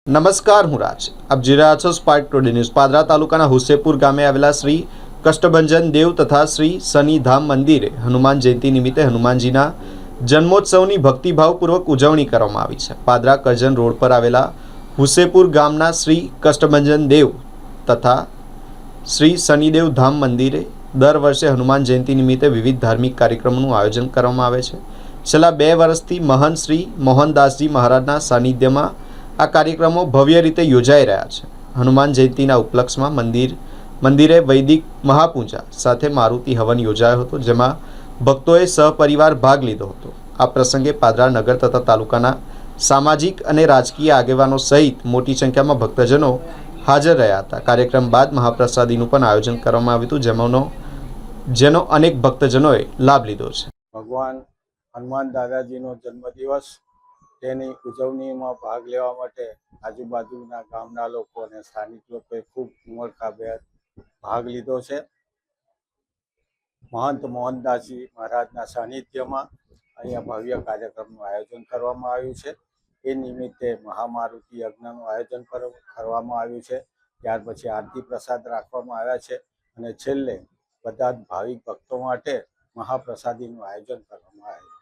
નમસ્કાર, હું રાજ. આપ જોઈ રહ્યા છો સ્પાર્ક ટુડે ન્યૂઝ. પાદરા તાલુકાના હુસેપુર ગામે આવેલા શ્રી કષ્ટભંજન દેવ તથા શ્રી શનિધામ મંદિરે હનુમાન જયંતિ નિમિત્તે હનુમાનજીના જન્મોત્સવની ભક્તિભાવપૂર્વક ઉજવણી કરવામાં આવી છે. પાદરા કરજણ રોડ પર આવેલા હુસેપુર ગામના શ્રી કષ્ટભંજન દેવ તથા શ્રી શનિદેવ ધામ મંદિરે દર વર્ષે હનુમાન જયંતિ નિમિત્તે વિવિધ ધાર્મિક કાર્યક્રમોનું આયોજન કરવામાં આવે છે. છેલ્લા 2 વર્ષથી મહંત શ્રી મોહનદાસજી મહારાજના સાનિધ્યમાં આ કાર્યક્રમો ભવ્ય રીતે યોજાઈ રહ્યા છે. હનુમાન જયંતિના ઉપલક્ષમાં મંદિરે વૈદિક મહાપૂજા સાથે મારુતિ હવન યોજાયો હતો, જેમાં ભક્તોએ સહપરિવાર ભાગ લીધો હતો. આ પ્રસંગે પાદરા નગર તથા તાલુકાના સામાજિક અને રાજકીય આગેવાનો સહિત મોટી સંખ્યામાં ભક્તજનો હાજર રહ્યા હતા. કાર્યક્રમ બાદ મહાપ્રસાદીનું પણ આયોજન કરવામાં આવ્યું હતું, જેનો અનેક ભક્તજનોએ લાભ લીધો છે. ભગવાન હનુમાન દાદાજીનો જન્મદિવસ, તેની ઉજવણીમાં ભાગ લેવા માટે આજુબાજુના ગામના લોકો અને સ્થાનિક લોકોએ ખૂબ ઉમળકાભેર ભાગ લીધો છે. મહંત મોહનદાસજી મહારાજના સાનિધ્યમાં અહીંયા ભવ્ય કાર્યક્રમનું આયોજન કરવામાં આવ્યું છે. એ નિમિત્તે મહામારુતિ યજ્ઞનું આયોજન કરવામાં આવ્યું છે. ત્યાર પછી આરતી પ્રસાદ રાખવામાં આવ્યા છે અને છેલ્લે બધા જ ભાવિક ભક્તો માટે મહાપ્રસાદીનું આયોજન કરવામાં આવ્યું છે.